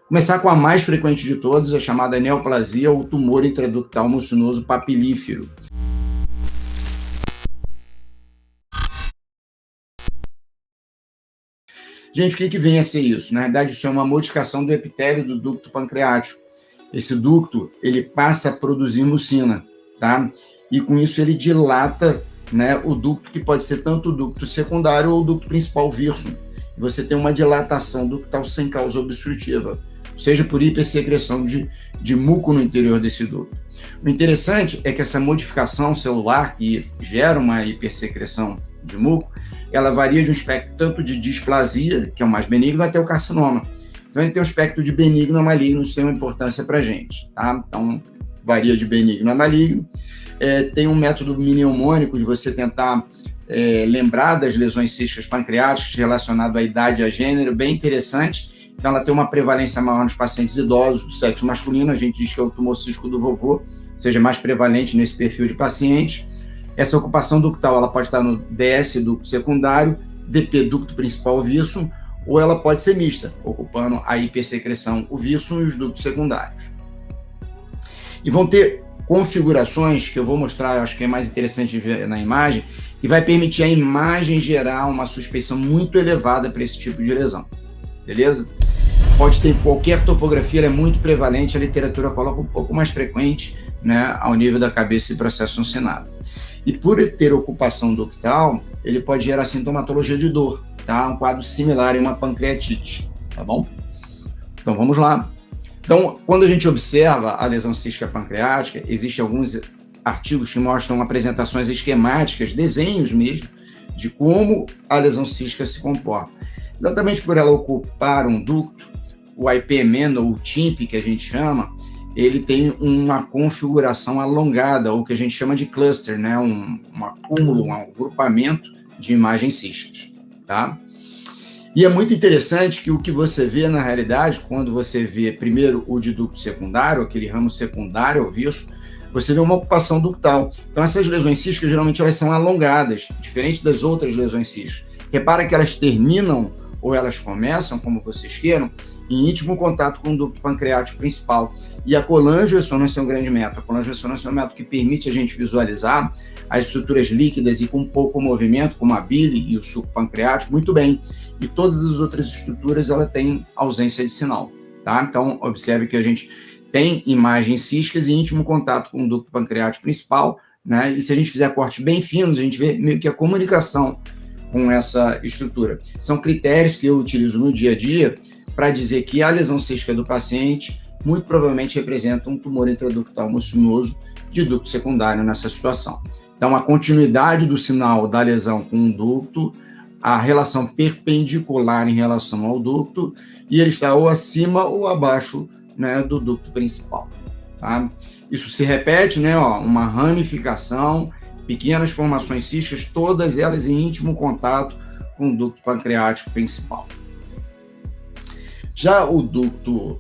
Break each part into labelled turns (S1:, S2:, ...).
S1: Começar com a mais frequente de todas, a chamada neoplasia ou tumor intraductal mucinoso papilífero. Gente, o que vem a ser isso? Na verdade, isso é uma modificação do epitélio do ducto pancreático. Esse ducto, ele passa a produzir mucina, tá? E com isso ele dilata, né, o ducto, que pode ser tanto o ducto secundário ou o ducto principal virsum. Você tem uma dilatação ductal sem causa obstrutiva, seja por hipersecreção de muco no interior desse ducto. O interessante é que essa modificação celular, que gera uma hipersecreção de muco, ela varia de um espectro tanto de displasia, que é o mais benigno, até o carcinoma. Então, ele tem um espectro de benigno a maligno, isso tem uma importância para a gente, tá? Então, varia de benigno a maligno. Tem um método mnemônico de você tentar lembrar das lesões císticas pancreáticas relacionado à idade e a gênero, bem interessante. Então, ela tem uma prevalência maior nos pacientes idosos do sexo masculino, a gente diz que é o tumor cístico do vovô, seja mais prevalente nesse perfil de paciente. Essa ocupação ductal, ela pode estar no DS, ducto secundário, DP, ducto principal virsum, ou ela pode ser mista, ocupando a hipersecreção, o virsum e os ductos secundários. E vão ter configurações que eu vou mostrar, eu acho que é mais interessante ver na imagem, que vai permitir a imagem gerar uma suspeição muito elevada para esse tipo de lesão, beleza? Pode ter qualquer topografia, ela é muito prevalente, a literatura coloca um pouco mais frequente, né, ao nível da cabeça e processo uncinado. E por ter ocupação ductal, ele pode gerar sintomatologia de dor, tá? Um quadro similar em uma pancreatite, tá bom? Então, vamos lá. Então, quando a gente observa a lesão cística pancreática, existem alguns artigos que mostram apresentações esquemáticas, desenhos mesmo, de como a lesão cística se comporta. Exatamente por ela ocupar um ducto, o IPMN, ou o TIMP, que a gente chama, ele tem uma configuração alongada, ou que a gente chama de cluster, né? Um acúmulo, um agrupamento de imagens císticas, tá? E é muito interessante que o que você vê na realidade, quando você vê primeiro o de ducto secundário, aquele ramo secundário ao virsum, você vê uma ocupação ductal. Então, essas lesões císticas, geralmente, elas são alongadas, diferente das outras lesões císticas. Repara que elas terminam, ou elas começam, como vocês queiram, em íntimo contato com o ducto pancreático principal. E a colangioessonância é um grande método. A colangioessonância é um método que permite a gente visualizar as estruturas líquidas e com pouco movimento, como a bile e o suco pancreático, muito bem. E todas as outras estruturas, ela tem ausência de sinal, tá? Então, observe que a gente tem imagens císticas e íntimo contato com o ducto pancreático principal, né? E se a gente fizer cortes bem finos, a gente vê meio que a comunicação com essa estrutura. São critérios que eu utilizo no dia a dia para dizer que a lesão cística do paciente muito provavelmente representa um tumor intraductal mucinoso de ducto secundário nessa situação. Então, a continuidade do sinal da lesão com o ducto, a relação perpendicular em relação ao ducto, e ele está ou acima ou abaixo, né, do ducto principal, tá? Isso se repete, né, uma ramificação, pequenas formações císticas, todas elas em íntimo contato com o ducto pancreático principal. Já o ducto,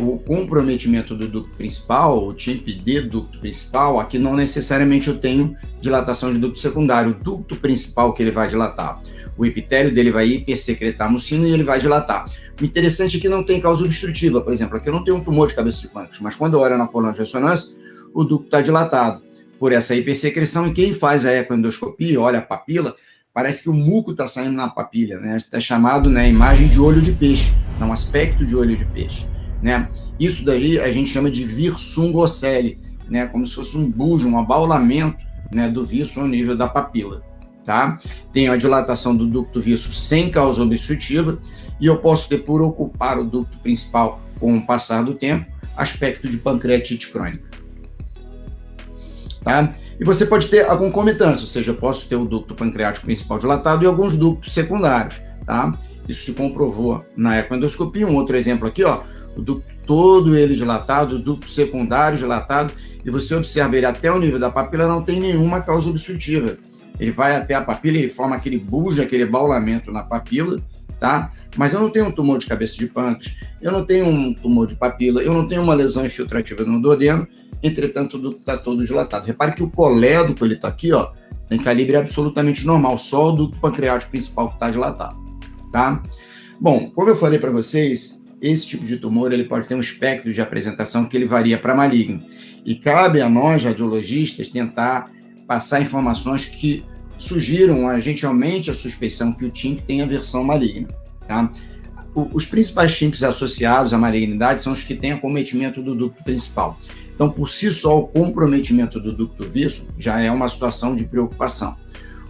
S1: o comprometimento do ducto principal, o TIMP-D ducto principal, aqui não necessariamente eu tenho dilatação de ducto secundário, o ducto principal que ele vai dilatar. O epitélio dele vai hipersecretar mucina e ele vai dilatar. O interessante é que não tem causa obstrutiva, por exemplo, aqui eu não tenho um tumor de cabeça de pâncreas, mas quando eu olho na colangioessonância, o ducto está dilatado por essa hipersecreção, e quem faz a ecoendoscopia, olha a papila, parece que o muco está saindo na papilha, né? Está chamado, né, imagem de olho de peixe, é um aspecto de olho de peixe, né? Isso daí a gente chama de virsungocele, né? Como se fosse um buljo, um abaulamento, né, do virsum ao nível da papila, tá? Tem a dilatação do ducto virsum sem causa obstrutiva, e eu posso ter, por ocupar o ducto principal com o passar do tempo, aspecto de pancreatite crônica, tá? E você pode ter a concomitância, ou seja, eu posso ter o ducto pancreático principal dilatado e alguns ductos secundários, tá? Isso se comprovou na ecoendoscopia. Um outro exemplo aqui, o ducto todo ele dilatado, o ducto secundário dilatado, e você observa ele até o nível da papila, não tem nenhuma causa obstrutiva. Ele vai até a papila, ele forma aquele bulge, aquele baulamento na papila, tá? Mas eu não tenho um tumor de cabeça de pâncreas, eu não tenho um tumor de papila, eu não tenho uma lesão infiltrativa no duodeno, entretanto o ducto está todo dilatado. Repare que o colédoco, ele está aqui, tem calibre absolutamente normal, só o ducto pancreático principal que está dilatado, tá? Bom, como eu falei para vocês, esse tipo de tumor ele pode ter um espectro de apresentação que ele varia para maligno. E cabe a nós, radiologistas, tentar passar informações que sugiram, a gente aumente a suspeição que o TIMP tem a versão maligna. Tá? Os principais TIMPs associados à malignidade são os que têm acometimento do ducto principal. Então, por si só, o comprometimento do ducto viço já é uma situação de preocupação.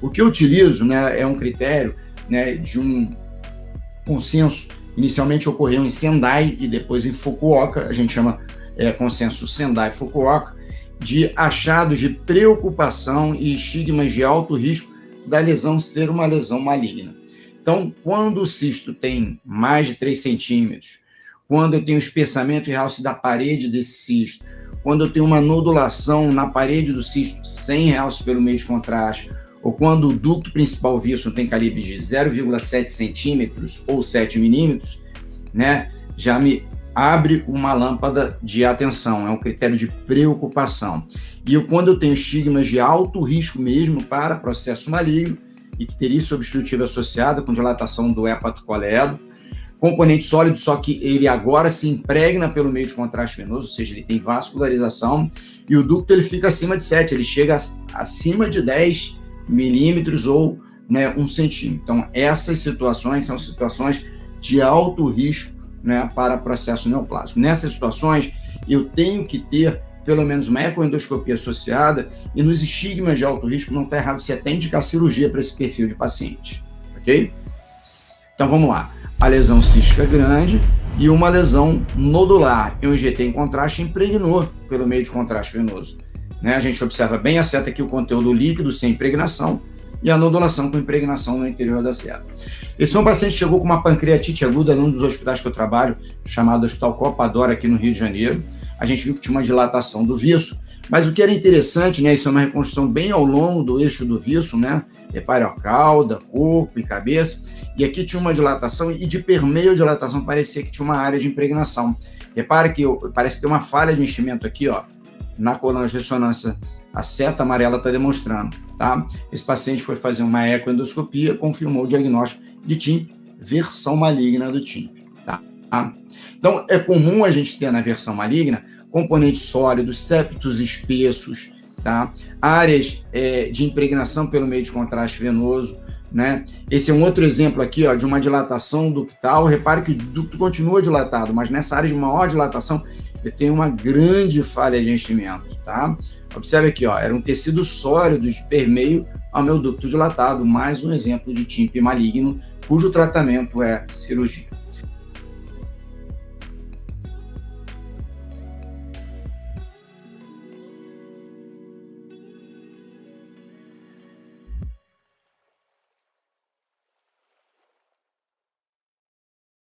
S1: O que eu utilizo, né, é um critério, né, de um consenso, inicialmente ocorreu em Sendai e depois em Fukuoka, a gente chama consenso Sendai-Fukuoka, de achados de preocupação e estigmas de alto risco da lesão ser uma lesão maligna. Então, quando o cisto tem mais de 3 centímetros, quando eu tenho espessamento e realce da parede desse cisto, quando eu tenho uma nodulação na parede do cisto sem realce pelo meio de contraste, ou quando o ducto principal viço tem calibre de 0,7 centímetros ou 7 milímetros, né, já me abre uma lâmpada de atenção, é um critério de preocupação. E quando eu tenho estigmas de alto risco mesmo para processo maligno, e que teria obstrutiva associada com dilatação do hepatocolédo, componente sólido, só que ele agora se impregna pelo meio de contraste venoso, ou seja, ele tem vascularização, e o ducto ele fica acima de 7, ele chega acima de 10 milímetros ou, né, 1 centímetro. Então, essas situações são situações de alto risco, né, para processo neoplásico. Nessas situações, eu tenho que ter pelo menos uma ecoendoscopia associada, e nos estigmas de alto risco não está errado se até indicar cirurgia para esse perfil de paciente, ok? Então vamos lá, a lesão cística grande e uma lesão nodular, eu injetei em contraste e impregnou pelo meio de contraste venoso, né? A gente observa bem a seta aqui, o conteúdo líquido sem impregnação e a nodulação com impregnação no interior da seta. Esse foi um paciente que chegou com uma pancreatite aguda num dos hospitais que eu trabalho, chamado Hospital Copadora, aqui no Rio de Janeiro. A gente viu que tinha uma dilatação do viço, mas o que era interessante, né, isso é uma reconstrução bem ao longo do eixo do viço, né, repare a cauda, corpo e cabeça, e aqui tinha uma dilatação, e de permeio à dilatação parecia que tinha uma área de impregnação. Repare que parece que tem uma falha de enchimento aqui, ó, na coluna de ressonância, a seta amarela está demonstrando, tá? Esse paciente foi fazer uma ecoendoscopia, confirmou o diagnóstico de TIMP, versão maligna do TIMP, tá? Então, é comum a gente ter na versão maligna componentes sólidos, septos espessos, tá? Áreas de impregnação pelo meio de contraste venoso, né? Esse é um outro exemplo aqui, ó, de uma dilatação ductal. Repare que o ducto continua dilatado, mas nessa área de maior dilatação eu tenho uma grande falha de enchimento, tá? Observe aqui, ó, era um tecido sólido de permeio ao meu ducto dilatado, mais um exemplo de TIMP maligno, cujo tratamento é cirurgia.